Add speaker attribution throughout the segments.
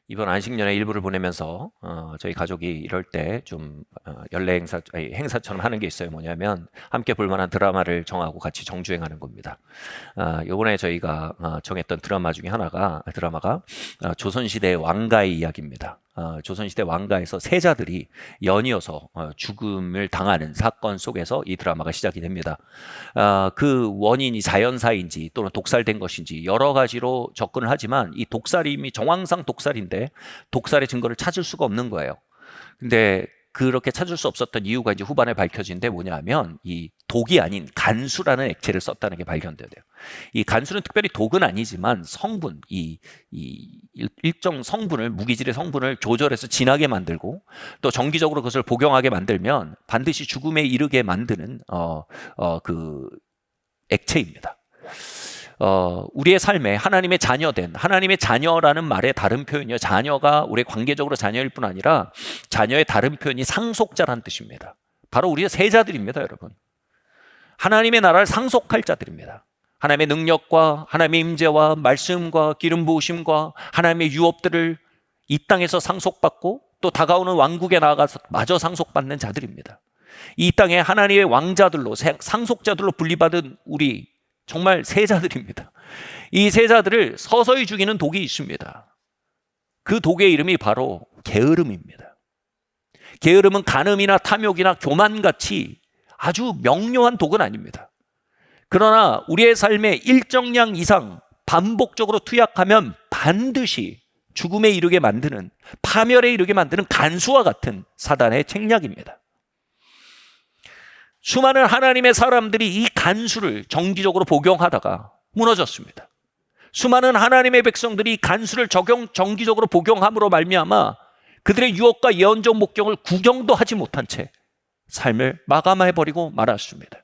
Speaker 1: 이번 안식년의 일부를 보내면서 저희 가족이 이럴 때 좀 연례 행사처럼 하는 게 있어요. 뭐냐면 함께 볼 만한 드라마를 정하고 같이 정주행하는 겁니다. 요번에 저희가 정했던 드라마가 조선시대 왕가의 이야기입니다. 조선시대 왕가에서 세자들이 연이어서 죽음을 당하는 사건 속에서 이 드라마가 시작이 됩니다. 그 원인이 자연사인지 또는 독살된 것인지 여러 가지로 접근을 하지만 이 독살임이 정황상 독살인데 독살의 증거를 찾을 수가 없는 거예요. 근데 그렇게 찾을 수 없었던 이유가 이제 후반에 밝혀진데 뭐냐면 이 독이 아닌 간수라는 액체를 썼다는 게 발견돼요. 이 간수는 특별히 독은 아니지만 성분, 일정 성분을 무기질의 성분을 조절해서 진하게 만들고 또 정기적으로 그것을 복용하게 만들면 반드시 죽음에 이르게 만드는 그 액체입니다. 우리의 삶에 하나님의 자녀라는 말의 다른 표현이요. 자녀가 우리 관계적으로 자녀일 뿐 아니라 자녀의 다른 표현이 상속자라는 뜻입니다. 바로 우리의 세자들입니다, 여러분. 하나님의 나라를 상속할 자들입니다. 하나님의 능력과 하나님의 임재와 말씀과 기름 부으심과 하나님의 유업들을 이 땅에서 상속받고 또 다가오는 왕국에 나아가서 마저 상속받는 자들입니다. 이 땅에 하나님의 왕자들로 상속자들로 분리받은 우리 정말 세자들입니다. 이 세자들을 서서히 죽이는 독이 있습니다. 그 독의 이름이 바로 게으름입니다. 게으름은 간음이나 탐욕이나 교만같이 아주 명료한 독은 아닙니다. 그러나 우리의 삶에 일정량 이상 반복적으로 투약하면 반드시 죽음에 이르게 만드는, 파멸에 이르게 만드는 간수와 같은 사단의 책략입니다. 수많은 하나님의 사람들이 이 간수를 정기적으로 복용하다가 무너졌습니다. 수많은 하나님의 백성들이 이 간수를 정기적으로 복용함으로 말미암아 그들의 유업과 예언적 목적을 구경도 하지 못한 채 삶을 마감해버리고 말았습니다.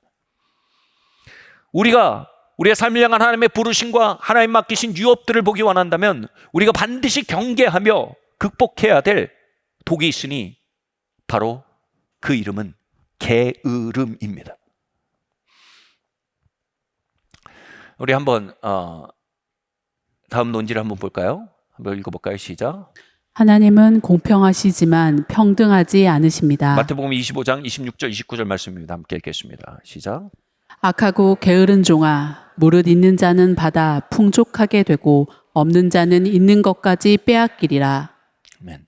Speaker 1: 우리가 우리의 삶을 향한 하나님의 부르심과 하나님 맡기신 유업들을 보기 원한다면 우리가 반드시 경계하며 극복해야 될 독이 있으니 바로 그 이름은 게으름입니다. 우리 한번 다음 논지를 한번 볼까요? 한번 읽어볼까요? 시작.
Speaker 2: 하나님은 공평하시지만 평등하지 않으십니다.
Speaker 1: 마태복음 25장 26절 29절 말씀입니다. 함께 읽겠습니다. 시작.
Speaker 2: 악하고 게으른 종아, 무릇 있는 자는 받아 풍족하게 되고 없는 자는 있는 것까지 빼앗기리라.
Speaker 1: 아멘.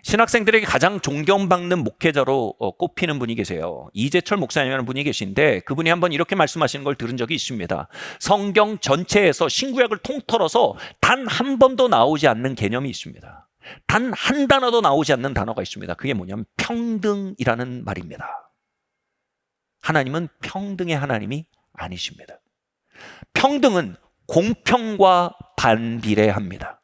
Speaker 1: 신학생들에게 가장 존경받는 목회자로 꼽히는 분이 계세요. 이재철 목사님이라는 분이 계신데 그분이 한번 이렇게 말씀하시는 걸 들은 적이 있습니다. 성경 전체에서 신구약을 통틀어서 단 한 번도 나오지 않는 개념이 있습니다. 단 한 단어도 나오지 않는 단어가 있습니다. 그게 뭐냐면 평등이라는 말입니다. 하나님은 평등의 하나님이 아니십니다. 평등은 공평과 반비례합니다.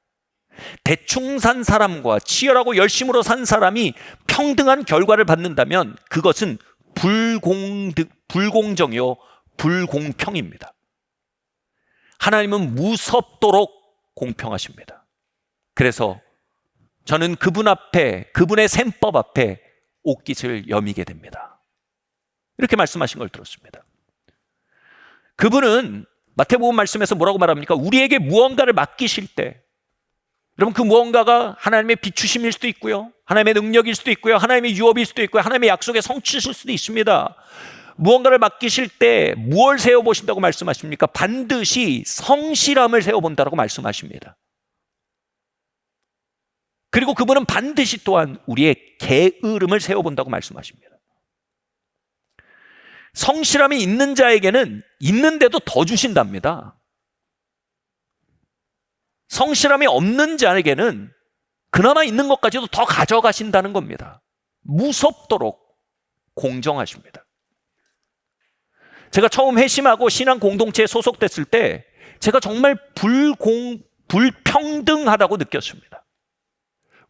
Speaker 1: 대충 산 사람과 치열하고 열심으로 산 사람이 평등한 결과를 받는다면 그것은 불공정이요 불공평입니다. 하나님은 무섭도록 공평하십니다. 그래서 저는 그분 앞에, 그분의 셈법 앞에 옷깃을 여미게 됩니다. 이렇게 말씀하신 걸 들었습니다. 그분은 마태복음 말씀에서 뭐라고 말합니까? 우리에게 무언가를 맡기실 때 여러분 그 무언가가 하나님의 비추심일 수도 있고요. 하나님의 능력일 수도 있고요. 하나님의 유업일 수도 있고요. 하나님의 약속의 성취실 수도 있습니다. 무언가를 맡기실 때 무엇을 세워보신다고 말씀하십니까? 반드시 성실함을 세워본다고 말씀하십니다. 그리고 그분은 반드시 또한 우리의 게으름을 세워본다고 말씀하십니다. 성실함이 있는 자에게는 있는데도 더 주신답니다. 성실함이 없는 자에게는 그나마 있는 것까지도 더 가져가신다는 겁니다. 무섭도록 공정하십니다. 제가 처음 회심하고 신앙 공동체에 소속됐을 때 제가 정말 불평등하다고 느꼈습니다.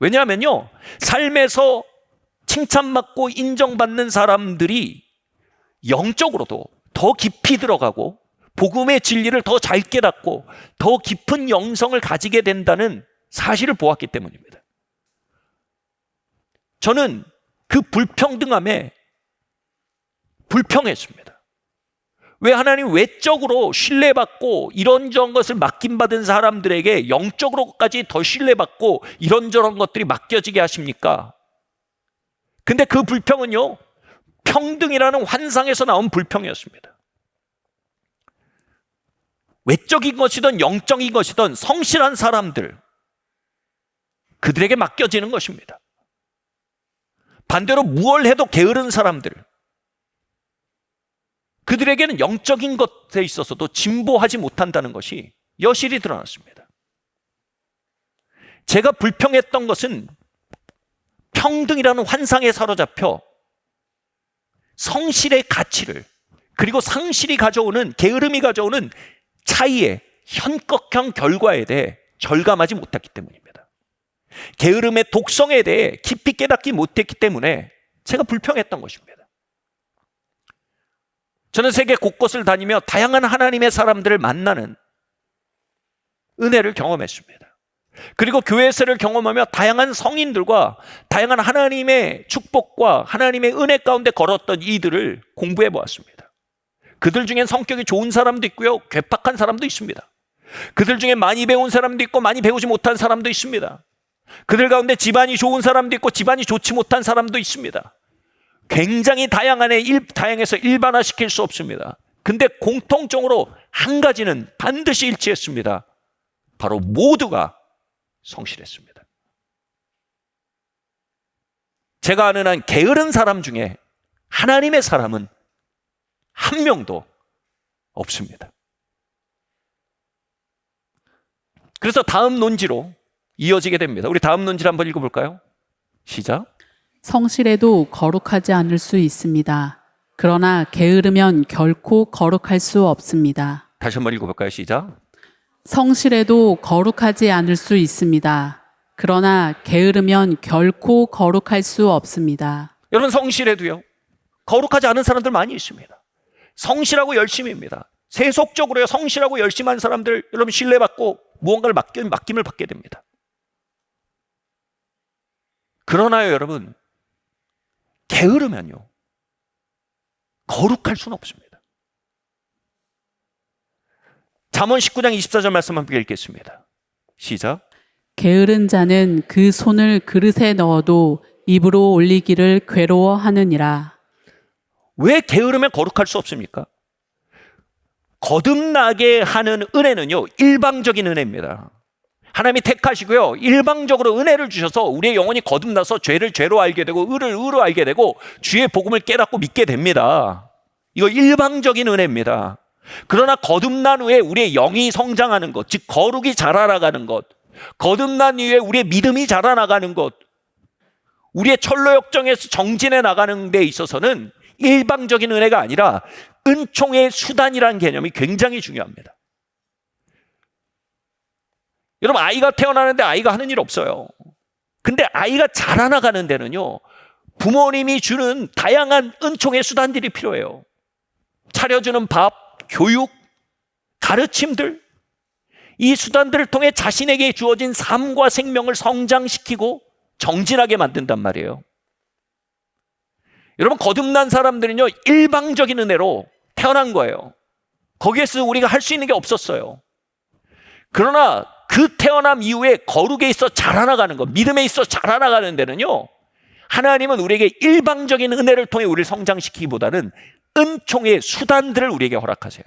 Speaker 1: 왜냐하면요, 삶에서 칭찬받고 인정받는 사람들이 영적으로도 더 깊이 들어가고 복음의 진리를 더 잘 깨닫고 더 깊은 영성을 가지게 된다는 사실을 보았기 때문입니다. 저는 그 불평등함에 불평했습니다. 왜 하나님 외적으로 신뢰받고 이런저런 것을 맡김받은 사람들에게 영적으로까지 더 신뢰받고 이런저런 것들이 맡겨지게 하십니까? 근데 그 불평은요, 평등이라는 환상에서 나온 불평이었습니다. 외적인 것이든 영적인 것이든 성실한 사람들, 그들에게 맡겨지는 것입니다. 반대로 무얼 해도 게으른 사람들, 그들에게는 영적인 것에 있어서도 진보하지 못한다는 것이 여실히 드러났습니다. 제가 불평했던 것은 평등이라는 환상에 사로잡혀 성실의 가치를, 그리고 상실이 가져오는, 게으름이 가져오는 차이의 현격한 결과에 대해 절감하지 못했기 때문입니다. 게으름의 독성에 대해 깊이 깨닫지 못했기 때문에 제가 불평했던 것입니다. 저는 세계 곳곳을 다니며 다양한 하나님의 사람들을 만나는 은혜를 경험했습니다. 그리고 교회에서를 경험하며 다양한 성인들과 다양한 하나님의 축복과 하나님의 은혜 가운데 걸었던 이들을 공부해 보았습니다. 그들 중엔 성격이 좋은 사람도 있고요, 괴팍한 사람도 있습니다. 그들 중에 많이 배운 사람도 있고 많이 배우지 못한 사람도 있습니다. 그들 가운데 집안이 좋은 사람도 있고 집안이 좋지 못한 사람도 있습니다. 굉장히 다양해서 일반화시킬 수 없습니다. 근데 공통적으로 한 가지는 반드시 일치했습니다. 바로 모두가 성실했습니다. 제가 아는 한 게으른 사람 중에 하나님의 사람은 한 명도 없습니다. 그래서 다음 논지로 이어지게 됩니다. 우리 다음 논지를 한번 읽어볼까요? 시작.
Speaker 2: 성실해도 거룩하지 않을 수 있습니다. 그러나 게으르면 결코 거룩할 수 없습니다.
Speaker 1: 다시 한번 읽어볼까요? 시작.
Speaker 2: 성실해도 거룩하지 않을 수 있습니다. 그러나 게으르면 결코 거룩할 수 없습니다.
Speaker 1: 여러분, 성실해도요, 거룩하지 않은 사람들 많이 있습니다. 성실하고 열심입니다. 세속적으로요, 성실하고 열심한 사람들, 여러분 신뢰받고 무언가를 맡김을 받게 됩니다. 그러나요, 여러분, 게으르면요, 거룩할 수는 없습니다. 잠언 19장 24절 말씀 함께 읽겠습니다. 시작.
Speaker 2: 게으른 자는 그 손을 그릇에 넣어도 입으로 올리기를 괴로워하느니라.
Speaker 1: 왜 게으르면 거룩할 수 없습니까? 거듭나게 하는 은혜는요, 일방적인 은혜입니다. 하나님이 택하시고요, 일방적으로 은혜를 주셔서 우리의 영혼이 거듭나서 죄를 죄로 알게 되고 의를 의로 알게 되고 주의 복음을 깨닫고 믿게 됩니다. 이거 일방적인 은혜입니다. 그러나 거듭난 후에 우리의 영이 성장하는 것, 즉 거룩이 자라나가는 것, 거듭난 이후에 우리의 믿음이 자라나가는 것, 우리의 철로 역정에서 정진해 나가는 데 있어서는 일방적인 은혜가 아니라 은총의 수단이라는 개념이 굉장히 중요합니다. 여러분, 아이가 태어나는데 아이가 하는 일 없어요. 근데 아이가 자라나가는 데는요, 부모님이 주는 다양한 은총의 수단들이 필요해요. 차려주는 밥, 교육, 가르침들, 이 수단들을 통해 자신에게 주어진 삶과 생명을 성장시키고 정진하게 만든단 말이에요. 여러분, 거듭난 사람들은요, 일방적인 은혜로 태어난 거예요. 거기에서 우리가 할 수 있는 게 없었어요. 그러나 그 태어남 이후에 거룩에 있어 자라나가는 것, 믿음에 있어 자라나가는 데는요, 하나님은 우리에게 일방적인 은혜를 통해 우리를 성장시키기보다는 은총의 수단들을 우리에게 허락하세요.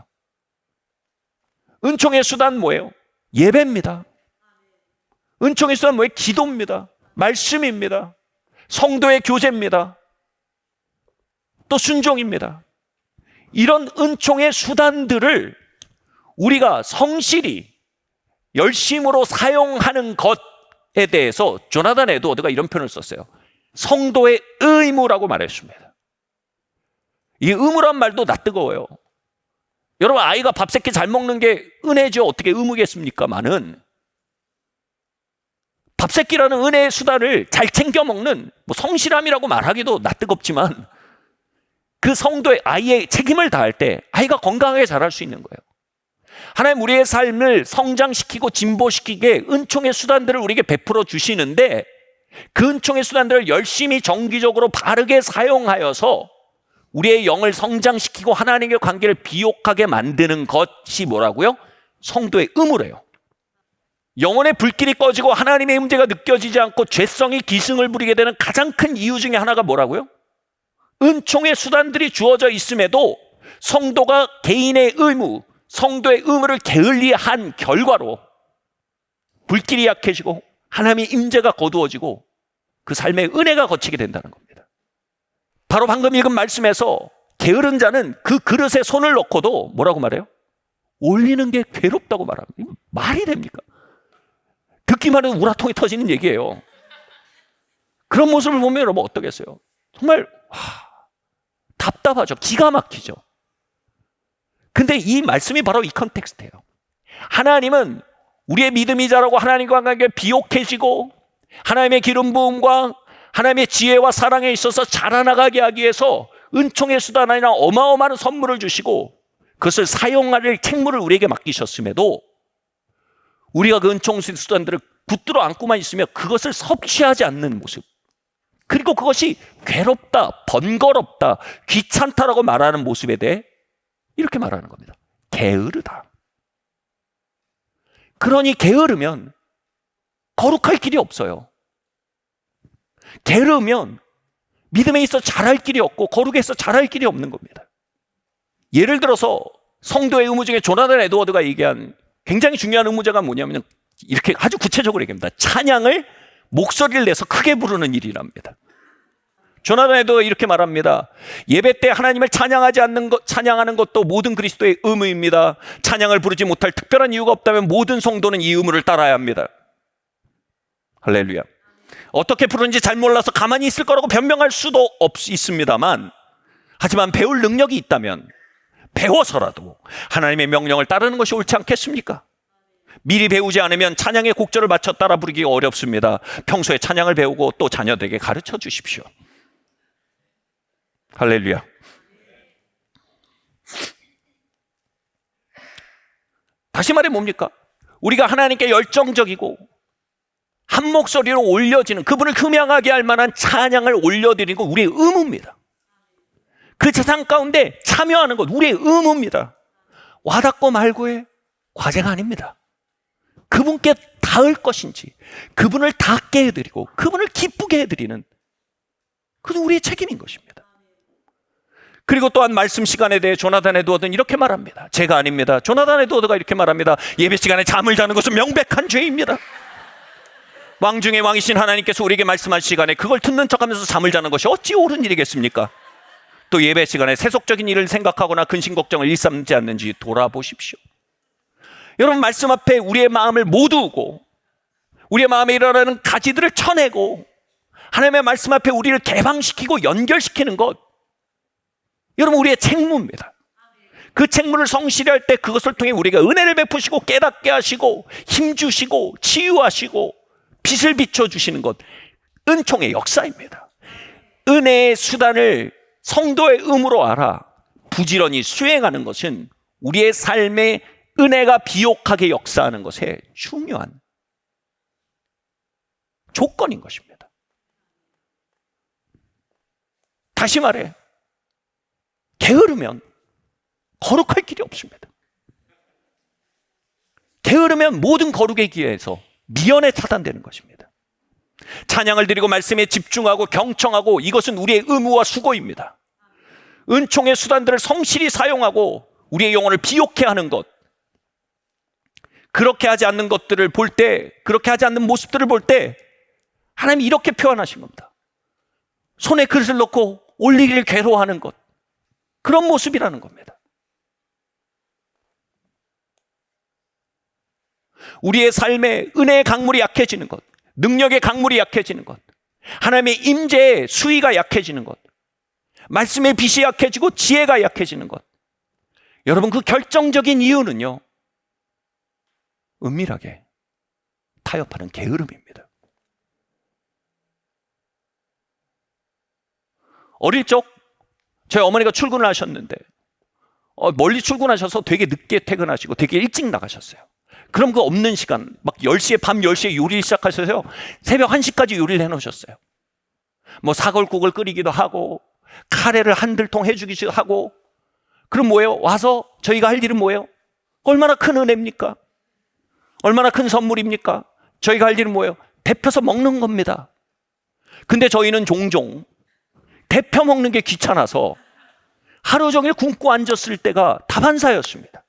Speaker 1: 은총의 수단 뭐예요? 예배입니다. 은총의 수단 뭐예요? 기도입니다. 말씀입니다. 성도의 교제입니다. 또 순종입니다. 이런 은총의 수단들을 우리가 성실히 열심으로 사용하는 것에 대해서 조나단 에드워드가 이런 표현을 썼어요. 성도의 의무라고 말했습니다. 이 의무란 말도 낯뜨거워요. 여러분, 아이가 밥 새끼 잘 먹는 게 은혜죠. 어떻게 의무겠습니까만은 밥 새끼라는 은혜의 수단을 잘 챙겨 먹는 뭐 성실함이라고 말하기도 낯뜨겁지만 그 성도의 아이의 책임을 다할 때 아이가 건강하게 자랄 수 있는 거예요. 하나님 우리의 삶을 성장시키고 진보시키게 은총의 수단들을 우리에게 베풀어 주시는데 그 은총의 수단들을 열심히 정기적으로 바르게 사용하여서 우리의 영을 성장시키고 하나님의 관계를 비옥하게 만드는 것이 뭐라고요? 성도의 의무래요. 영혼의 불길이 꺼지고 하나님의 임재가 느껴지지 않고 죄성이 기승을 부리게 되는 가장 큰 이유 중에 하나가 뭐라고요? 은총의 수단들이 주어져 있음에도 성도가 개인의 의무, 성도의 의무를 게을리한 결과로 불길이 약해지고 하나님의 임재가 거두어지고 그 삶의 은혜가 거치게 된다는 겁니다. 바로 방금 읽은 말씀에서 게으른 자는 그 그릇에 손을 넣고도 뭐라고 말해요? 올리는 게 괴롭다고 말합니다. 이거 말이 됩니까? 듣기만 해도 우라통이 터지는 얘기예요. 그런 모습을 보면 여러분 어떠겠어요? 정말 답답하죠. 기가 막히죠. 근데 이 말씀이 바로 이 컨텍스트예요. 하나님은 우리의 믿음이 자라고 하나님과 관계 비옥해지고 하나님의 기름 부음과 하나님의 지혜와 사랑에 있어서 자라나가게 하기 위해서 은총의 수단 아니라 어마어마한 선물을 주시고 그것을 사용할 책무를 우리에게 맡기셨음에도 우리가 그 은총 수단들을 붙들어 안고만 있으며 그것을 섭취하지 않는 모습, 그리고 그것이 괴롭다, 번거롭다, 귀찮다라고 말하는 모습에 대해 이렇게 말하는 겁니다. 게으르다. 그러니 게으르면 거룩할 길이 없어요. 게으르면 믿음에 있어 잘할 길이 없고 거룩에 있어 잘할 길이 없는 겁니다. 예를 들어서 성도의 의무 중에 조나단 에드워드가 얘기한 굉장히 중요한 의무자가 뭐냐면 이렇게 아주 구체적으로 얘기합니다. 찬양을 목소리를 내서 크게 부르는 일이랍니다. 조나단 에드워드가 이렇게 말합니다. 예배 때 하나님을 찬양하는 것도 모든 그리스도의 의무입니다. 찬양을 부르지 못할 특별한 이유가 없다면 모든 성도는 이 의무를 따라야 합니다. 할렐루야. 어떻게 부르는지 잘 몰라서 가만히 있을 거라고 변명할 수도 있습니다만, 하지만 배울 능력이 있다면 배워서라도 하나님의 명령을 따르는 것이 옳지 않겠습니까? 미리 배우지 않으면 찬양의 곡절을 맞춰 따라 부르기가 어렵습니다. 평소에 찬양을 배우고 또 자녀들에게 가르쳐 주십시오. 할렐루야. 다시 말해 뭡니까? 우리가 하나님께 열정적이고 한 목소리로 올려지는, 그분을 흠양하게 할 만한 찬양을 올려드리는 건 우리의 의무입니다. 그 재산 가운데 참여하는 것 우리의 의무입니다. 와닿고 말고의 과제가 아닙니다. 그분께 닿을 것인지 그분을 닿게 해드리고 그분을 기쁘게 해드리는, 그것은 우리의 책임인 것입니다. 그리고 또한 말씀 시간에 대해 조나단 에드워드는 이렇게 말합니다. 제가 아닙니다. 조나단 에드워드가 이렇게 말합니다. 예배 시간에 잠을 자는 것은 명백한 죄입니다. 왕 중에 왕이신 하나님께서 우리에게 말씀하신 시간에 그걸 듣는 척하면서 잠을 자는 것이 어찌 옳은 일이겠습니까? 또 예배 시간에 세속적인 일을 생각하거나 근심 걱정을 일삼지 않는지 돌아보십시오. 여러분, 말씀 앞에 우리의 마음을 모두고 우리의 마음에 일어나는 가지들을 쳐내고 하나님의 말씀 앞에 우리를 개방시키고 연결시키는 것, 여러분 우리의 책무입니다. 그 책무를 성실히 할 때 그것을 통해 우리가 은혜를 베푸시고 깨닫게 하시고 힘주시고 치유하시고 빛을 비춰주시는 것, 은총의 역사입니다. 은혜의 수단을 성도의 의무로 알아 부지런히 수행하는 것은 우리의 삶에 은혜가 비옥하게 역사하는 것에 중요한 조건인 것입니다. 다시 말해, 게으르면 거룩할 길이 없습니다. 게으르면 모든 거룩의 기회에서 미연에 차단되는 것입니다. 찬양을 드리고 말씀에 집중하고 경청하고, 이것은 우리의 의무와 수고입니다. 은총의 수단들을 성실히 사용하고 우리의 영혼을 비옥해 하는 것, 그렇게 하지 않는 것들을 볼 때, 그렇게 하지 않는 모습들을 볼 때 하나님이 이렇게 표현하신 겁니다. 손에 그릇을 놓고 올리기를 괴로워하는 것, 그런 모습이라는 겁니다. 우리의 삶에 은혜의 강물이 약해지는 것, 능력의 강물이 약해지는 것, 하나님의 임재의 수위가 약해지는 것, 말씀의 빛이 약해지고 지혜가 약해지는 것, 여러분 그 결정적인 이유는요, 은밀하게 타협하는 게으름입니다. 어릴 적 저희 어머니가 출근을 하셨는데 멀리 출근하셔서 되게 늦게 퇴근하시고 되게 일찍 나가셨어요. 그럼 그 없는 시간 막 10시에, 밤 10시에 요리를 시작하셔서 새벽 1시까지 요리를 해놓으셨어요. 뭐 사골국을 끓이기도 하고 카레를 한 들통 해주기도 하고. 그럼 뭐예요? 와서 저희가 할 일은 뭐예요? 얼마나 큰 은혜입니까? 얼마나 큰 선물입니까? 저희가 할 일은 뭐예요? 데펴서 먹는 겁니다. 근데 저희는 종종 데펴 먹는 게 귀찮아서 하루 종일 굶고 앉았을 때가 다반사였습니다.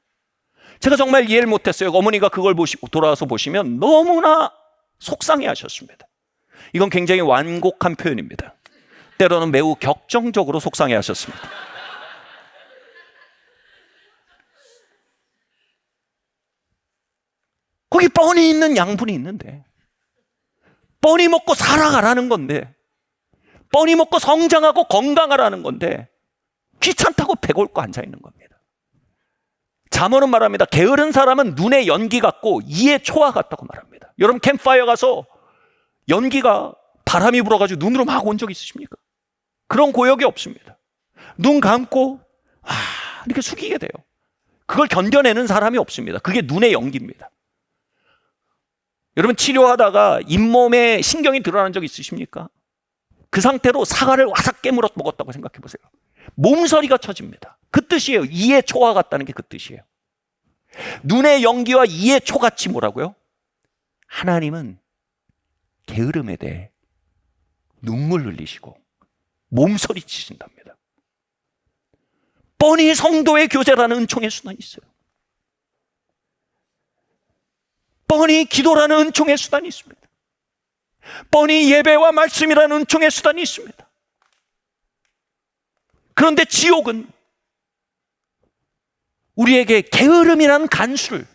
Speaker 1: 제가 정말 이해를 못했어요. 어머니가 그걸 보시고 돌아와서 보시면 너무나 속상해 하셨습니다. 이건 굉장히 완곡한 표현입니다. 때로는 매우 격정적으로 속상해 하셨습니다. 거기 뻔히 있는 양분이 있는데, 뻔히 먹고 살아가라는 건데, 뻔히 먹고 성장하고 건강하라는 건데 귀찮다고 배골고 앉아있는 겁니다. 잠언은 말합니다. 게으른 사람은 눈에 연기 같고 이에 초와 같다고 말합니다. 여러분 캠프파이어 가서 연기가 바람이 불어가지고 눈으로 막 온 적 있으십니까? 그런 고역이 없습니다. 눈 감고 이렇게 숙이게 돼요. 그걸 견뎌내는 사람이 없습니다. 그게 눈의 연기입니다. 여러분 치료하다가 잇몸에 신경이 드러난 적 있으십니까? 그 상태로 사과를 와삭 깨물어 먹었다고 생각해 보세요. 몸서리가 쳐집니다. 그 뜻이에요. 이에 초와 같다는 게 그 뜻이에요. 눈의 연기와 이에 초같이 뭐라고요? 하나님은 게으름에 대해 눈물 흘리시고 몸서리 치신답니다. 뻔히 성도의 교제라는 은총의 수단이 있어요. 뻔히 기도라는 은총의 수단이 있습니다. 뻔히 예배와 말씀이라는 은총의 수단이 있습니다. 그런데 지옥은 우리에게 게으름이라는 간수를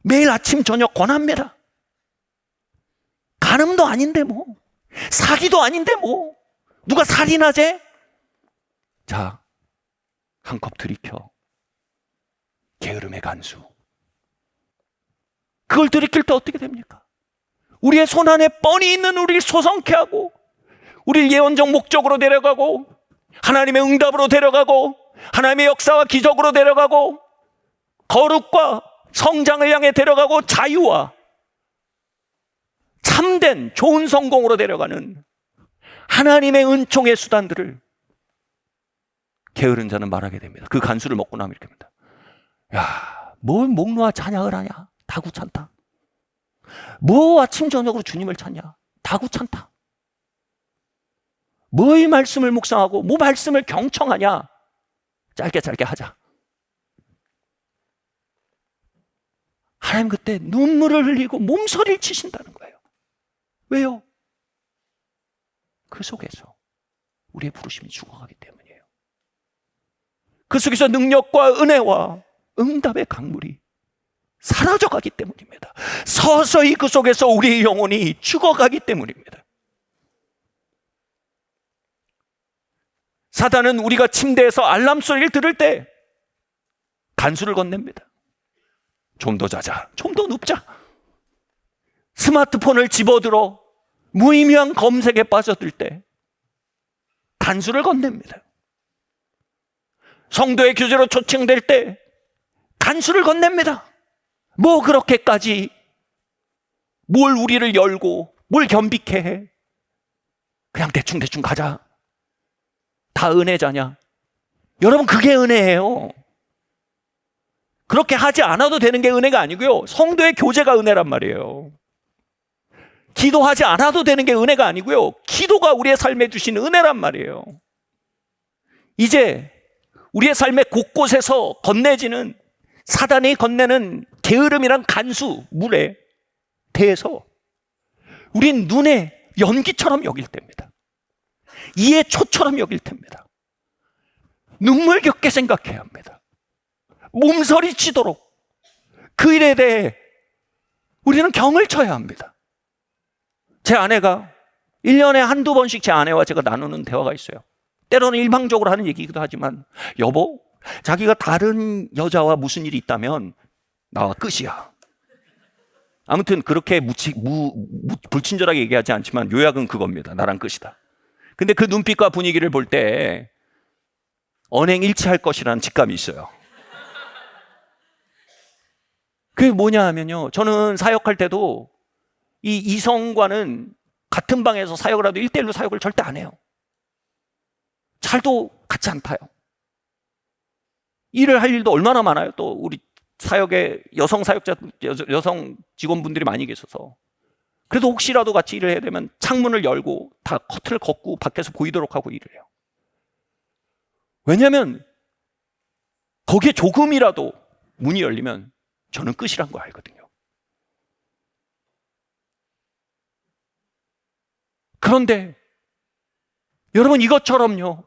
Speaker 1: 매일 아침 저녁 권합니다. 간음도 아닌데 뭐, 사기도 아닌데 뭐, 누가 살인하재? 자, 한 컵 들이켜. 게으름의 간수. 그걸 들이킬 때 어떻게 됩니까? 우리의 손 안에 뻔히 있는 우리를 소성케 하고, 우리를 예언적 목적으로 데려가고, 하나님의 응답으로 데려가고, 하나님의 역사와 기적으로 데려가고, 거룩과 성장을 향해 데려가고, 자유와 참된 좋은 성공으로 데려가는 하나님의 은총의 수단들을 게으른 자는 말하게 됩니다. 그 간수를 먹고 나면 이렇게 합니다. 야, 뭘 목 놓아 찬양을 하냐? 다 귀찮다. 뭐 아침 저녁으로 주님을 찾냐? 다 귀찮다. 뭐 이 말씀을 묵상하고 뭐 말씀을 경청하냐? 짧게 하자. 하나님 그때 눈물을 흘리고 몸서리를 치신다는 거예요. 왜요? 그 속에서 우리의 부르심이 죽어가기 때문이에요. 그 속에서 능력과 은혜와 응답의 강물이 사라져가기 때문입니다. 서서히 그 속에서 우리의 영혼이 죽어가기 때문입니다. 사단은 우리가 침대에서 알람 소리를 들을 때 간수를 건넵니다. 좀 더 자자, 좀 더 눕자. 스마트폰을 집어들어 무의미한 검색에 빠져들 때 간수를 건넵니다. 성도의 교제로 초청될 때 간수를 건넵니다. 뭐 그렇게까지 뭘 우리를 열고 뭘 겸비케 해? 그냥 대충 가자. 다 은혜자냐? 여러분 그게 은혜예요. 그렇게 하지 않아도 되는 게 은혜가 아니고요. 성도의 교제가 은혜란 말이에요. 기도하지 않아도 되는 게 은혜가 아니고요. 기도가 우리의 삶에 주신 은혜란 말이에요. 이제 우리의 삶의 곳곳에서 건네지는 사단이 건네는 게으름이란 간수 물에 대해서 우린 눈에 연기처럼 여길 때입니다. 이에 초처럼 여길 때입니다. 눈물겹게 생각해야 합니다. 몸서리 치도록 그 일에 대해 우리는 경을 쳐야 합니다. 제 아내가 1년에 한두 번씩 제 아내와 제가 나누는 대화가 있어요. 때로는 일방적으로 하는 얘기이기도 하지만 여보, 자기가 다른 여자와 무슨 일이 있다면 나와 끝이야. 아무튼 그렇게 불친절하게 얘기하지 않지만 요약은 그겁니다. 나랑 끝이다. 근데 그 눈빛과 분위기를 볼 때 언행일치할 것이라는 직감이 있어요. 그게 뭐냐 하면요, 저는 사역할 때도 이 이성과는 같은 방에서 사역을 하도 1대1로 사역을 절대 안 해요. 잘도 같지 않다요. 일을 할 일도 얼마나 많아요. 또 우리 사역에 여성 직원분들이 많이 계셔서. 그래도 혹시라도 같이 일을 해야 되면 창문을 열고 다 커튼을 걷고 밖에서 보이도록 하고 일을 해요. 왜냐하면 거기에 조금이라도 문이 열리면 저는 끝이란 거 알거든요. 그런데 여러분, 이것처럼요,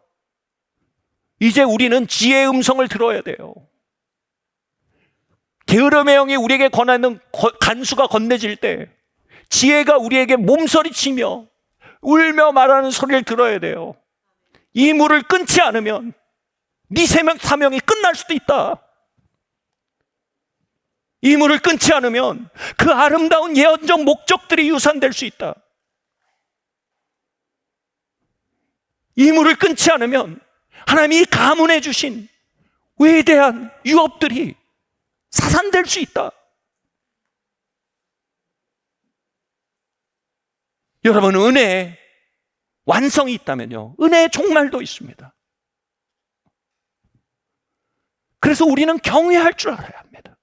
Speaker 1: 이제 우리는 지혜의 음성을 들어야 돼요. 게으름의 영이 우리에게 권하는 간수가 건네질 때 지혜가 우리에게 몸서리치며 울며 말하는 소리를 들어야 돼요. 이 물을 끊지 않으면 네 사명이 끝날 수도 있다. 이 물을 끊지 않으면 그 아름다운 예언적 목적들이 유산될 수 있다. 이 물을 끊지 않으면 하나님이 가문해 주신 위대한 유업들이 사산될 수 있다. 여러분, 은혜에 완성이 있다면요, 은혜의 종말도 있습니다. 그래서 우리는 경외할 줄 알아야 합니다.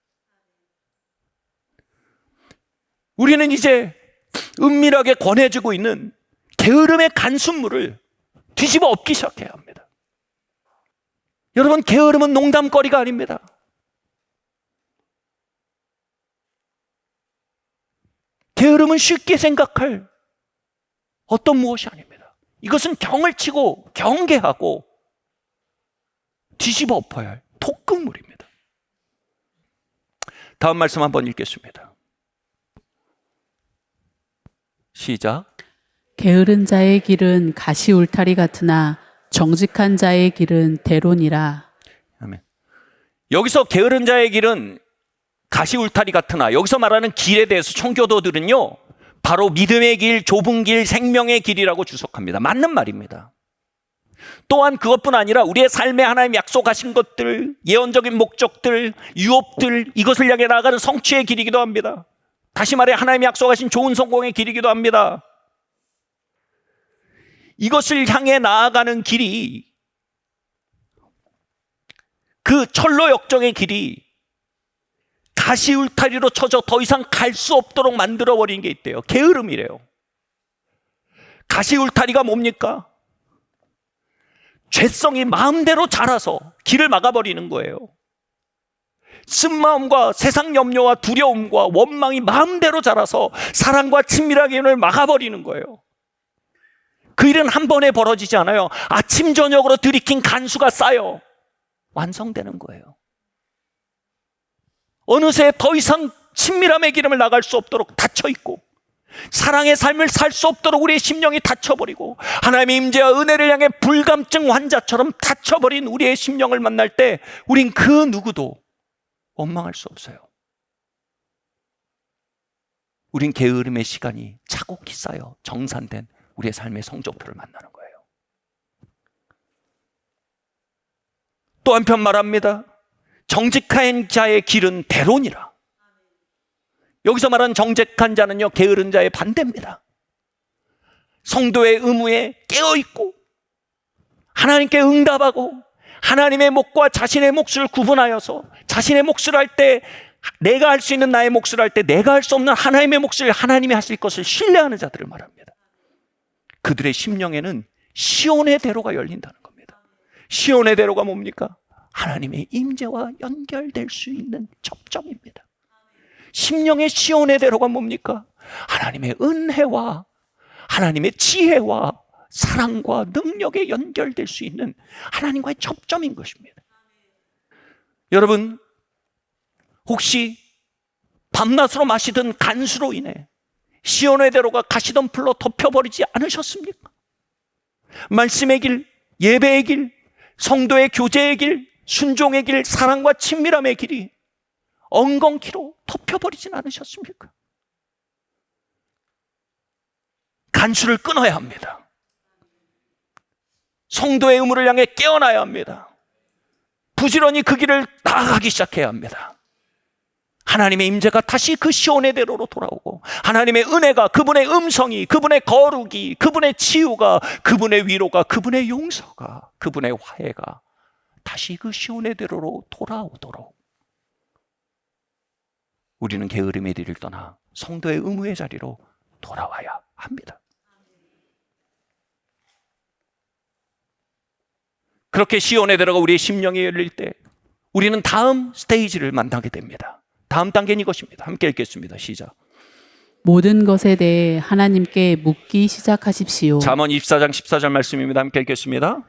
Speaker 1: 우리는 이제 은밀하게 권해지고 있는 게으름의 간수물을 뒤집어 엎기 시작해야 합니다. 여러분, 게으름은 농담거리가 아닙니다. 게으름은 쉽게 생각할 어떤 무엇이 아닙니다. 이것은 경을 치고 경계하고 뒤집어 엎어야 할 토ቅ물입니다. 다음 말씀 한번 읽겠습니다. 시작.
Speaker 2: 게으른 자의 길은 가시 울타리 같으나 정직한 자의 길은 대론이라.
Speaker 1: 아멘. 여기서 게으른 자의 길은 가시 울타리 같으나, 여기서 말하는 길에 대해서 청교도들은요, 바로 믿음의 길, 좁은 길, 생명의 길이라고 주석합니다. 맞는 말입니다. 또한 그것뿐 아니라 우리의 삶에 하나님 약속하신 것들, 예언적인 목적들, 유업들, 이것을 향해 나아가는 성취의 길이기도 합니다. 다시 말해 하나님 약속하신 좋은 성공의 길이기도 합니다. 이것을 향해 나아가는 길이, 그 철로 역정의 길이 가시 울타리로 쳐져 더 이상 갈 수 없도록 만들어버린 게 있대요. 게으름이래요. 가시 울타리가 뭡니까? 죄성이 마음대로 자라서 길을 막아버리는 거예요. 쓴마음과 세상 염려와 두려움과 원망이 마음대로 자라서 사랑과 친밀하게 을 막아버리는 거예요. 그 일은 한 번에 벌어지지 않아요. 아침 저녁으로 들이킨 간수가 쌓여 완성되는 거예요. 어느새 더 이상 친밀함의 기름을 나갈 수 없도록 닫혀있고, 사랑의 삶을 살 수 없도록 우리의 심령이 닫혀버리고, 하나님의 임재와 은혜를 향해 불감증 환자처럼 닫혀버린 우리의 심령을 만날 때 우린 그 누구도 원망할 수 없어요. 우린 게으름의 시간이 차곡히 쌓여 정산된 우리의 삶의 성적표를 만나는 거예요. 또 한편 말합니다. 정직한 자의 길은 대론이라. 여기서 말하는 정직한 자는요, 게으른 자의 반대입니다. 성도의 의무에 깨어있고 하나님께 응답하고 하나님의 몫과 자신의 몫을 구분하여서 자신의 몫을 할 때, 내가 할 수 있는 나의 몫을 할 때 내가 할 수 없는 하나님의 몫을 하나님이 하실 것을 신뢰하는 자들을 말합니다. 그들의 심령에는 시온의 대로가 열린다는 겁니다. 시온의 대로가 뭡니까? 하나님의 임재와 연결될 수 있는 접점입니다. 심령의 시온의 대로가 뭡니까? 하나님의 은혜와 하나님의 지혜와 사랑과 능력에 연결될 수 있는 하나님과의 접점인 것입니다. 여러분, 혹시 밤낮으로 마시던 간수로 인해 시온의 대로가 가시덤불로 덮여버리지 않으셨습니까? 말씀의 길, 예배의 길, 성도의 교제의 길, 순종의 길, 사랑과 친밀함의 길이 엉겅키로 덮여버리진 않으셨습니까? 간수를 끊어야 합니다. 성도의 의무를 향해 깨어나야 합니다. 부지런히 그 길을 나아가기 시작해야 합니다. 하나님의 임재가 다시 그 시온의 대로로 돌아오고, 하나님의 은혜가, 그분의 음성이, 그분의 거룩이, 그분의 치유가, 그분의 위로가, 그분의 용서가, 그분의 화해가 다시 그 시온의 대로로 돌아오도록 우리는 게으름의 길을 떠나 성도의 의무의 자리로 돌아와야 합니다. 그렇게 시온에 들어가 우리의 심령이 열릴 때 우리는 다음 스테이지를 만나게 됩니다. 다음 단계는 이것입니다. 함께 읽겠습니다. 시작.
Speaker 2: 모든 것에 대해 하나님께 묻기 시작하십시오.
Speaker 1: 잠언 24장 14절 말씀입니다. 함께 읽겠습니다.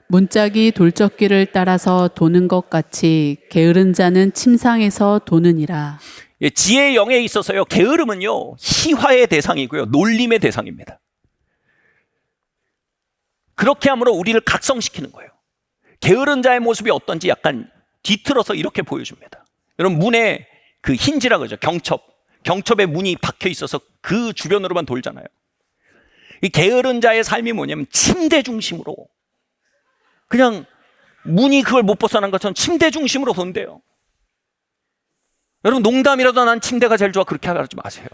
Speaker 2: 문짝이 돌적기를 따라서 도는 것 같이 게으른 자는 침상에서 도느니라.
Speaker 1: 예, 지혜의 영에 있어서요, 게으름은요 희화의 대상이고요, 놀림의 대상입니다. 그렇게 함으로 우리를 각성시키는 거예요. 게으른 자의 모습이 어떤지 약간 뒤틀어서 이렇게 보여줍니다. 여러분, 문에 그 힌지라 그러죠. 경첩에 문이 박혀 있어서 그 주변으로만 돌잖아요. 이 게으른 자의 삶이 뭐냐면 침대 중심으로, 그냥 문이 그걸 못 벗어난 것처럼 침대 중심으로 돈대요. 여러분, 농담이라도 난 침대가 제일 좋아, 그렇게 하지 마세요.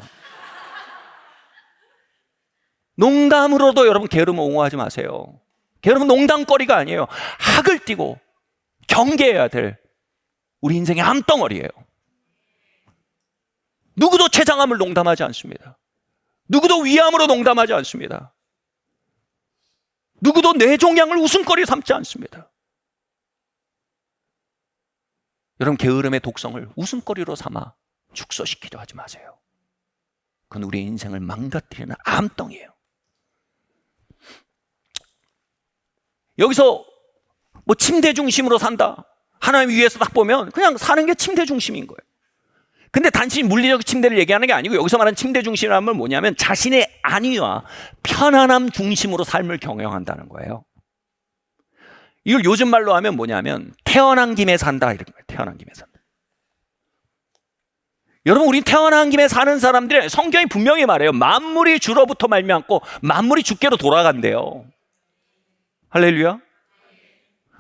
Speaker 1: 농담으로도 여러분 게으름 옹호하지 마세요. 게으름은 농담거리가 아니에요. 학을 띠고 경계해야 될 우리 인생의 암덩어리예요. 누구도 최장함을 농담하지 않습니다. 누구도 위암으로 농담하지 않습니다. 누구도 뇌종양을 웃음거리 삼지 않습니다. 여러분, 게으름의 독성을 웃음거리로 삼아 축소시키려 하지 마세요. 그건 우리 인생을 망가뜨리는 암덩이에요. 여기서 뭐 침대 중심으로 산다, 하나님 위에서 딱 보면 그냥 사는 게 침대 중심인 거예요. 근데 단지 물리적 침대를 얘기하는 게 아니고, 여기서 말하는 침대 중심이라는 건 뭐냐면 자신의 안위와 편안함 중심으로 삶을 경영한다는 거예요. 이걸 요즘 말로 하면 뭐냐면 태어난 김에 산다, 이런 거예요. 태어난 김에 산다. 여러분, 우리 태어난 김에 사는 사람들이, 성경이 분명히 말해요. 만물이 주로부터 말미암고 만물이 주께로 돌아간대요. 할렐루야.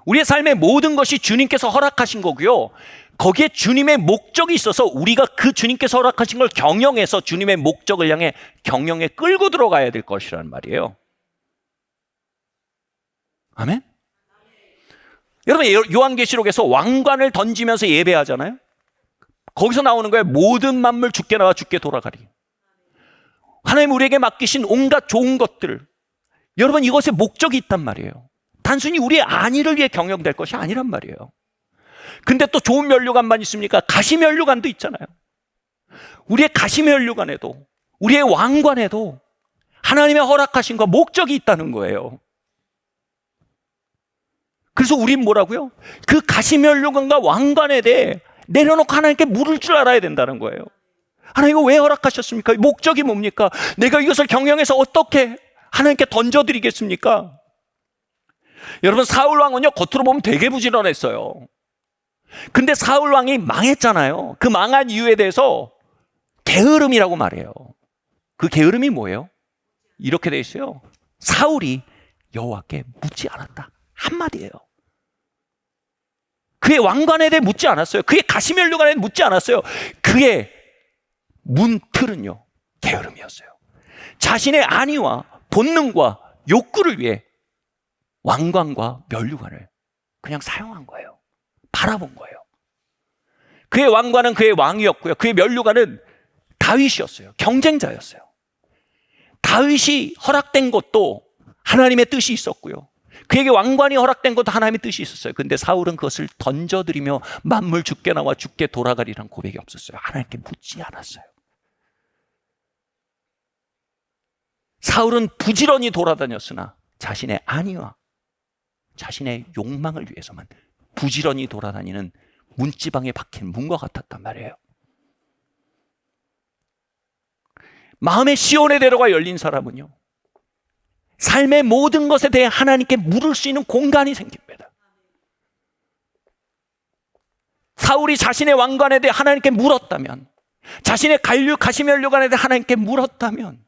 Speaker 1: 우리의 삶의 모든 것이 주님께서 허락하신 거고요, 거기에 주님의 목적이 있어서 우리가 그 주님께서 허락하신 걸 경영해서 주님의 목적을 향해 경영에 끌고 들어가야 될 것이라는 말이에요. 아멘? 여러분, 요한계시록에서 왕관을 던지면서 예배하잖아요. 거기서 나오는 거예요. 모든 만물 주께 나와 주께 돌아가리. 하나님 우리에게 맡기신 온갖 좋은 것들, 여러분, 이것에 목적이 있단 말이에요. 단순히 우리의 안위를 위해 경영될 것이 아니란 말이에요. 근데 또 좋은 면류관만 있습니까? 가시면류관도 있잖아요. 우리의 가시면류관에도, 우리의 왕관에도 하나님의 허락하신 것, 목적이 있다는 거예요. 그래서 우린 뭐라고요? 그 가시면류관과 왕관에 대해 내려놓고 하나님께 물을 줄 알아야 된다는 거예요. 하나님, 이거 왜 허락하셨습니까? 목적이 뭡니까? 내가 이것을 경영해서 어떻게 하나님께 던져드리겠습니까? 여러분, 사울왕은요, 겉으로 보면 되게 부지런했어요. 근데 사울왕이 망했잖아요. 그 망한 이유에 대해서 게으름이라고 말해요. 그 게으름이 뭐예요? 이렇게 돼 있어요. 사울이 여호와께 묻지 않았다, 한마디예요. 그의 왕관에 대해 묻지 않았어요. 그의 가시면류관에 대해 묻지 않았어요. 그의 문틀은요, 게으름이었어요. 자신의 안위와 본능과 욕구를 위해 왕관과 면류관을 그냥 사용한 거예요. 바라본 거예요. 그의 왕관은 그의 왕이었고요, 그의 면류관은 다윗이었어요. 경쟁자였어요. 다윗이 허락된 것도 하나님의 뜻이 있었고요, 그에게 왕관이 허락된 것도 하나님의 뜻이 있었어요. 근데 사울은 그것을 던져드리며 만물 주께 나와 주께 돌아가리라는 고백이 없었어요. 하나님께 묻지 않았어요. 사울은 부지런히 돌아다녔으나 자신의 안위와 자신의 욕망을 위해서만 부지런히 돌아다니는 문지방에 박힌 문과 같았단 말이에요. 마음의 시온의 대로가 열린 사람은요, 삶의 모든 것에 대해 하나님께 물을 수 있는 공간이 생깁니다. 사울이 자신의 왕관에 대해 하나님께 물었다면, 자신의 가시면류관에 대해 하나님께 물었다면,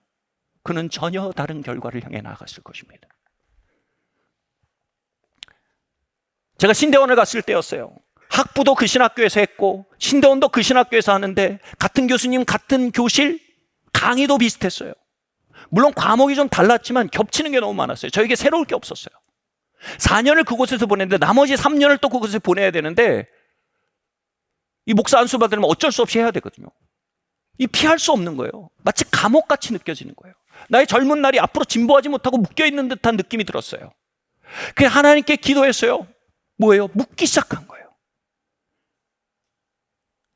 Speaker 1: 그는 전혀 다른 결과를 향해 나아갔을 것입니다. 제가 신대원을 갔을 때였어요. 학부도 그 신학교에서 했고 신대원도 그 신학교에서 하는데 같은 교수님, 같은 교실, 강의도 비슷했어요. 물론 과목이 좀 달랐지만 겹치는 게 너무 많았어요. 저에게 새로울 게 없었어요. 4년을 그곳에서 보냈는데 나머지 3년을 또 그곳에 보내야 되는데 이 목사 안수 받으려면 어쩔 수 없이 해야 되거든요. 이 피할 수 없는 거예요. 마치 감옥같이 느껴지는 거예요. 나의 젊은 날이 앞으로 진보하지 못하고 묶여있는 듯한 느낌이 들었어요. 그래서 하나님께 기도했어요. 뭐예요? 묻기 시작한 거예요.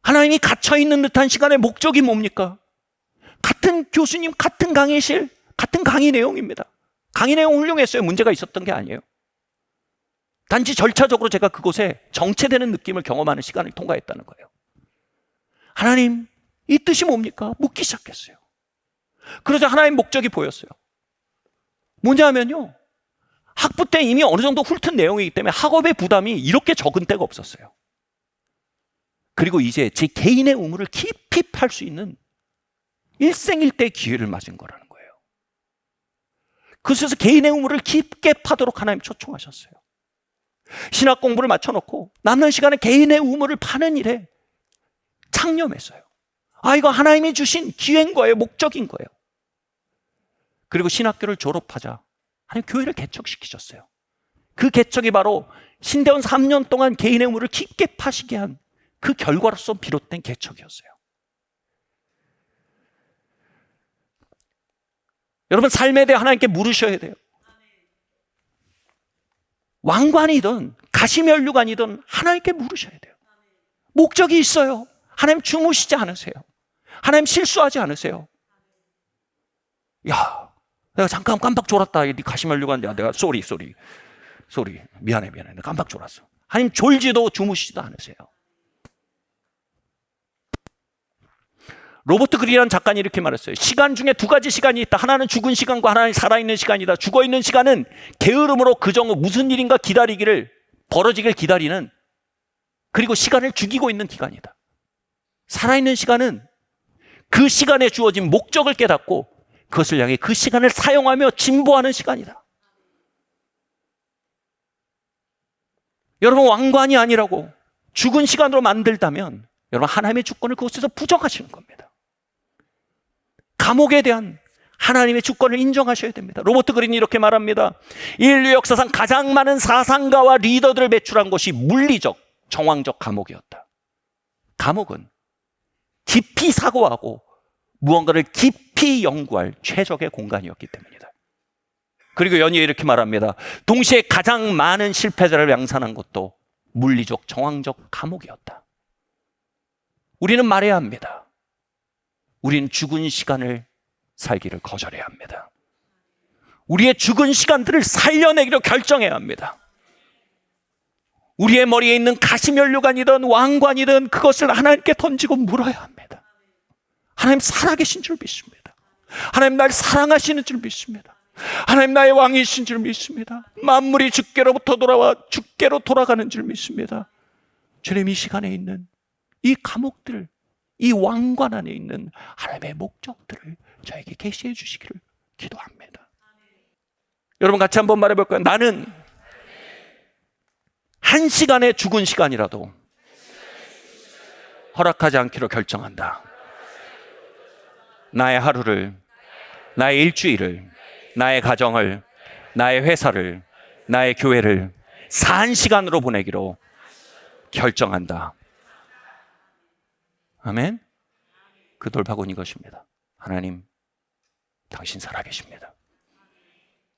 Speaker 1: 하나님이 갇혀있는 듯한 시간의 목적이 뭡니까? 같은 교수님, 같은 강의실, 같은 강의 내용입니다. 강의 내용 훌륭했어요. 문제가 있었던 게 아니에요. 단지 절차적으로 제가 그곳에 정체되는 느낌을 경험하는 시간을 통과했다는 거예요. 하나님, 이 뜻이 뭡니까? 묻기 시작했어요. 그래서 하나님 목적이 보였어요. 뭐냐면요, 학부 때 이미 어느 정도 훑은 내용이기 때문에 학업의 부담이 이렇게 적은 때가 없었어요. 그리고 이제 제 개인의 우물을 깊이 팔 수 있는 일생일대의 기회를 맞은 거라는 거예요. 그래서 개인의 우물을 깊게 파도록 하나님 초청하셨어요. 신학 공부를 맞춰놓고 남는 시간에 개인의 우물을 파는 일에 창념했어요. 이거 하나님이 주신 기회인 거예요. 목적인 거예요. 그리고 신학교를 졸업하자 하나님 교회를 개척시키셨어요. 그 개척이 바로 신대원 3년 동안 개인의 우물을 깊게 파시게 한 그 결과로서 비롯된 개척이었어요. 여러분, 삶에 대해 하나님께 물으셔야 돼요. 왕관이든 가시면류관이든 하나님께 물으셔야 돼요. 목적이 있어요. 하나님 주무시지 않으세요. 하나님 실수하지 않으세요. 야, 내가 잠깐 깜빡 졸았다. 이 가시면류관, 내가 쏘리 미안해 내가 깜빡 졸았어. 하나님 졸지도 주무시지도 않으세요. 로버트 그린이라는 작가는 이렇게 말했어요. 시간 중에 두 가지 시간이 있다. 하나는 죽은 시간과 하나는 살아있는 시간이다. 죽어있는 시간은 게으름으로 그저 무슨 일인가 벌어지길 기다리는, 그리고 시간을 죽이고 있는 기간이다. 살아있는 시간은 그 시간에 주어진 목적을 깨닫고 그것을 향해 그 시간을 사용하며 진보하는 시간이다. 여러분, 왕관이 아니라고 죽은 시간으로 만들다면 여러분, 하나님의 주권을 그곳에서 부정하시는 겁니다. 감옥에 대한 하나님의 주권을 인정하셔야 됩니다. 로버트 그린이 이렇게 말합니다. 인류 역사상 가장 많은 사상가와 리더들을 배출한 것이 물리적, 정황적 감옥이었다. 감옥은 깊이 사고하고 무언가를 깊이 연구할 최적의 공간이었기 때문이다. 그리고 연이어 이렇게 말합니다. 동시에 가장 많은 실패자를 양산한 것도 물리적, 정황적 감옥이었다. 우리는 말해야 합니다. 우리는 죽은 시간을 살기를 거절해야 합니다. 우리의 죽은 시간들을 살려내기로 결정해야 합니다. 우리의 머리에 있는 가시면류관이든 왕관이든 그것을 하나님께 던지고 물어야 합니다. 하나님 살아계신 줄 믿습니다. 하나님 날 사랑하시는 줄 믿습니다. 하나님 나의 왕이신 줄 믿습니다. 만물이 주께로부터 돌아와 주께로 돌아가는 줄 믿습니다. 주님, 이 시간에 있는 이 감옥들, 이 왕관 안에 있는 하나님의 목적들을 저에게 계시해 주시기를 기도합니다. 여러분, 같이 한번 말해볼까요? 나는 한 시간의 죽은 시간이라도 허락하지 않기로 결정한다. 나의 하루를, 나의 일주일을, 나의 가정을, 나의 회사를, 나의 교회를 산 시간으로 보내기로 결정한다. 아멘. 그 돌파곤 이것입니다. 하나님, 당신 살아계십니다.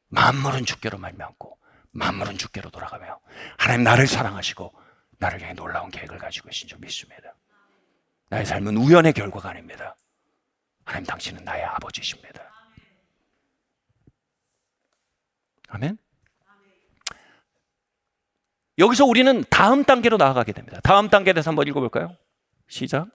Speaker 1: 만물은 주께로 말미암고 만물은 주께로 돌아가며 하나님 나를 사랑하시고 나를 향해 놀라운 계획을 가지고 계신 줄 믿습니다. 나의 삶은 우연의 결과가 아닙니다. 하나님, 당신은 나의 아버지십니다. 아멘. 여기서 우리는 다음 단계로 나아가게 됩니다. 다음 단계에 대해서 한번 읽어볼까요? 시작.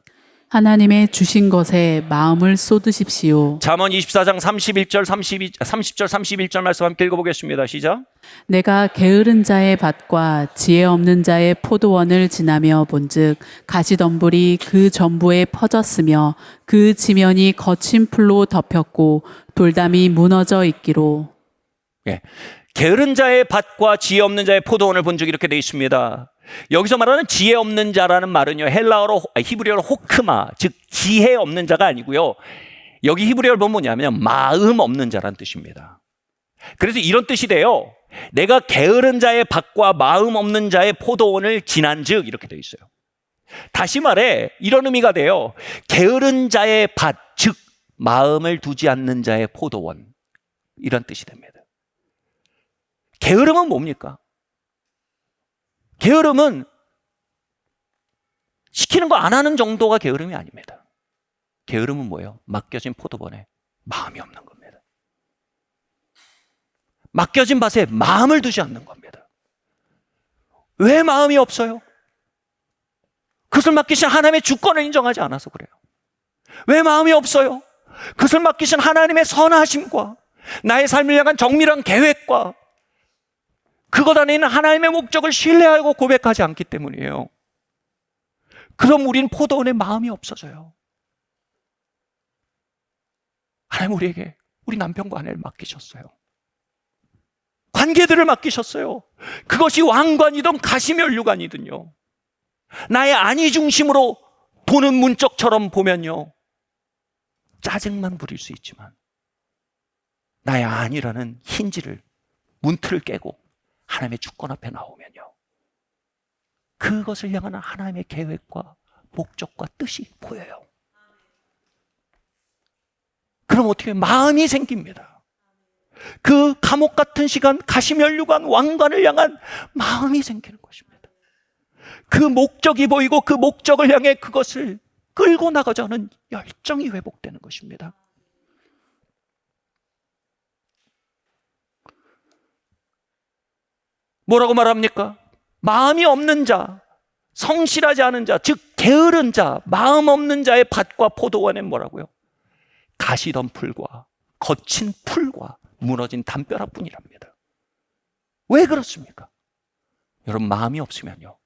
Speaker 2: 하나님의 주신 것에 마음을 쏟으십시오.
Speaker 1: 잠언 24장 30절 31절 말씀 함께 읽어보겠습니다. 시작.
Speaker 2: 내가 게으른 자의 밭과 지혜 없는 자의 포도원을 지나며 본즉 가시덤불이 그 전부에 퍼졌으며 그 지면이 거친 풀로 덮였고 돌담이 무너져 있기로.
Speaker 1: 예. 게으른 자의 밭과 지혜 없는 자의 포도원을 본 적이 이렇게 되어 있습니다. 여기서 말하는 지혜 없는 자라는 말은요, 히브리어로 호크마, 즉 지혜 없는 자가 아니고요. 여기 히브리어를 보면 뭐냐면 마음 없는 자라는 뜻입니다. 그래서 이런 뜻이 돼요. 내가 게으른 자의 밭과 마음 없는 자의 포도원을 지난즉, 이렇게 되어 있어요. 다시 말해 이런 의미가 돼요. 게으른 자의 밭, 즉 마음을 두지 않는 자의 포도원, 이런 뜻이 됩니다. 게으름은 뭡니까? 게으름은 시키는 거 안 하는 정도가 게으름이 아닙니다. 게으름은 뭐예요? 맡겨진 포도원에 마음이 없는 겁니다. 맡겨진 밭에 마음을 두지 않는 겁니다. 왜 마음이 없어요? 그것을 맡기신 하나님의 주권을 인정하지 않아서 그래요. 왜 마음이 없어요? 그것을 맡기신 하나님의 선하심과 나의 삶을 향한 정밀한 계획과 그것 안에 있는 하나님의 목적을 신뢰하고 고백하지 않기 때문이에요. 그럼 우리는 포도원에 마음이 없어져요. 하나님 우리에게 우리 남편과 아내를 맡기셨어요. 관계들을 맡기셨어요. 그것이 왕관이든 가시면류관이든요. 나의 안위 중심으로 도는 문짝처럼 보면요, 짜증만 부릴 수 있지만 나의 안이라는 힌지를, 문틀을 깨고 하나님의 주권 앞에 나오면요, 그것을 향한 하나님의 계획과 목적과 뜻이 보여요. 그럼 어떻게 마음이 생깁니다. 그 감옥 같은 시간, 가시면류관, 왕관을 향한 마음이 생기는 것입니다. 그 목적이 보이고 그 목적을 향해 그것을 끌고 나가자 하는 열정이 회복되는 것입니다. 뭐라고 말합니까? 마음이 없는 자, 성실하지 않은 자, 즉 게으른 자, 마음 없는 자의 밭과 포도원엔 뭐라고요? 가시던 풀과 거친 풀과 무너진 담벼락뿐이랍니다. 왜 그렇습니까? 여러분, 마음이 없으면요,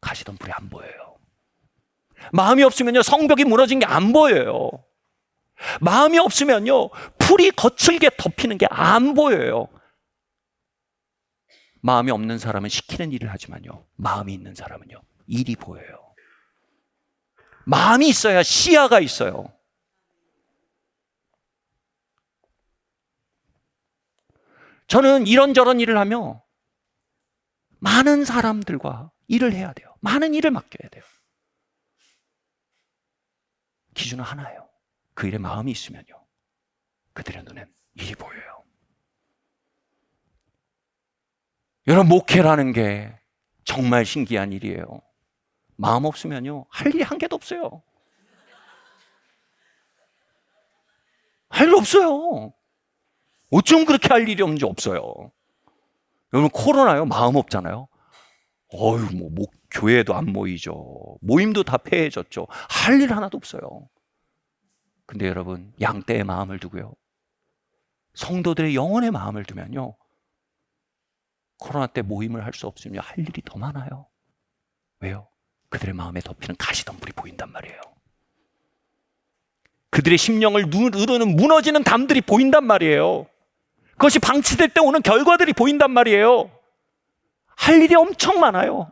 Speaker 1: 가시던 풀이 안 보여요. 마음이 없으면요, 성벽이 무너진 게 안 보여요. 마음이 없으면요, 풀이 거칠게 덮이는 게 안 보여요. 마음이 없는 사람은 시키는 일을 하지만요, 마음이 있는 사람은요, 일이 보여요. 마음이 있어야 시야가 있어요. 저는 이런저런 일을 하며 많은 사람들과 일을 해야 돼요. 많은 일을 맡겨야 돼요. 기준은 하나예요. 그 일에 마음이 있으면요, 그들의 눈엔 일이 보여요. 여러분, 목회라는 게 정말 신기한 일이에요. 마음 없으면요, 할 일이 한 개도 없어요. 할 일 없어요. 어쩜 그렇게 할 일이 없는지 없어요. 여러분, 코로나요, 마음 없잖아요. 교회도 안 모이죠. 모임도 다 폐해졌죠. 할 일 하나도 없어요. 근데 여러분, 양떼의 마음을 두고요, 성도들의 영혼의 마음을 두면요, 코로나 때 모임을 할 수 없으면 할 일이 더 많아요. 왜요? 그들의 마음에 덮이는 가시덤불이 보인단 말이에요. 그들의 심령을 누르는 무너지는 담들이 보인단 말이에요. 그것이 방치될 때 오는 결과들이 보인단 말이에요. 할 일이 엄청 많아요.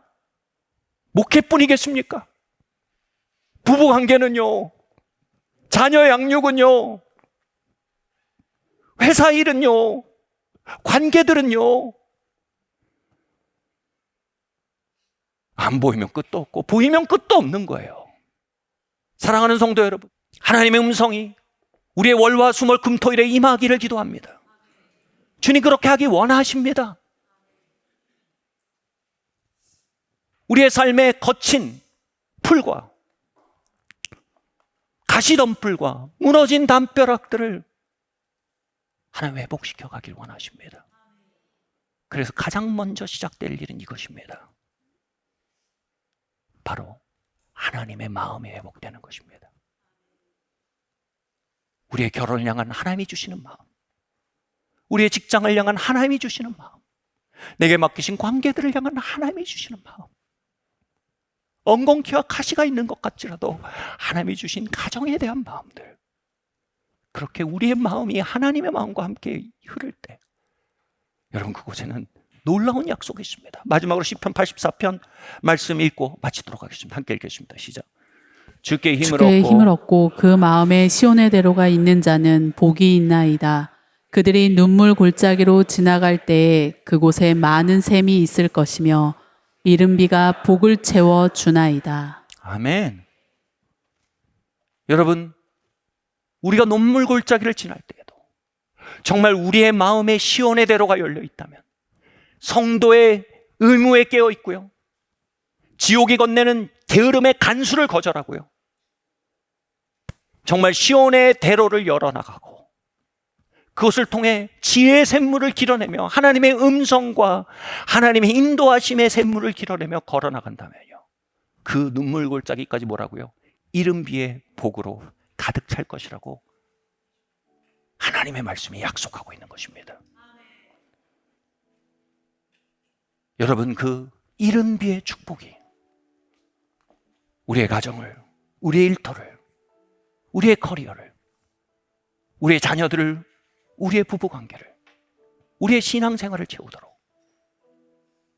Speaker 1: 목회뿐이겠습니까? 부부관계는요, 자녀 양육은요, 회사 일은요, 관계들은요, 안 보이면 끝도 없고 보이면 끝도 없는 거예요. 사랑하는 성도 여러분, 하나님의 음성이 우리의 월화 수목 금토일에 임하기를 기도합니다. 주님 그렇게 하기 원하십니다. 우리의 삶의 거친 풀과 가시덤불과 무너진 담벼락들을 하나님 회복시켜 가길 원하십니다. 그래서 가장 먼저 시작될 일은 이것입니다. 바로 하나님의 마음이 회복되는 것입니다. 우리의 결혼을 향한 하나님이 주시는 마음, 우리의 직장을 향한 하나님이 주시는 마음, 내게 맡기신 관계들을 향한 하나님이 주시는 마음, 엉겅퀴와 가시가 있는 것 같지라도 하나님이 주신 가정에 대한 마음들, 그렇게 우리의 마음이 하나님의 마음과 함께 흐를 때 여러분, 그곳에는 놀라운 약속이 있습니다. 마지막으로 시편 84편 말씀 읽고 마치도록 하겠습니다. 함께 읽겠습니다. 시작. 주께
Speaker 2: 주께 힘을 얻고 그 마음에 시온의 대로가 있는 자는 복이 있나이다. 그들이 눈물 골짜기로 지나갈 때에 그곳에 많은 샘이 있을 것이며 이른 비가 복을 채워 주나이다.
Speaker 1: 아멘. 여러분, 우리가 눈물 골짜기를 지날 때에도 정말 우리의 마음에 시온의 대로가 열려 있다면, 성도의 의무에 깨어 있고요, 지옥이 건네는 게으름의 간수를 거절하고요, 정말 시온의 대로를 열어나가고 그것을 통해 지혜의 샘물을 길어내며 하나님의 음성과 하나님의 인도하심의 샘물을 길어내며 걸어나간다면요, 그 눈물 골짜기까지 뭐라고요? 이른 비의 복으로 가득 찰 것이라고 하나님의 말씀이 약속하고 있는 것입니다. 여러분, 그 이른 비의 축복이 우리의 가정을, 우리의 일터를, 우리의 커리어를, 우리의 자녀들을, 우리의 부부관계를, 우리의 신앙생활을 채우도록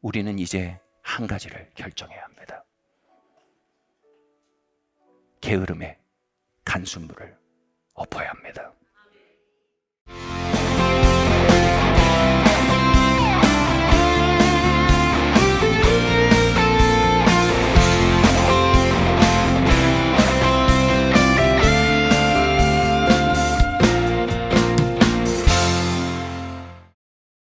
Speaker 1: 우리는 이제 한 가지를 결정해야 합니다. 게으름의 간수물을 엎어야 합니다.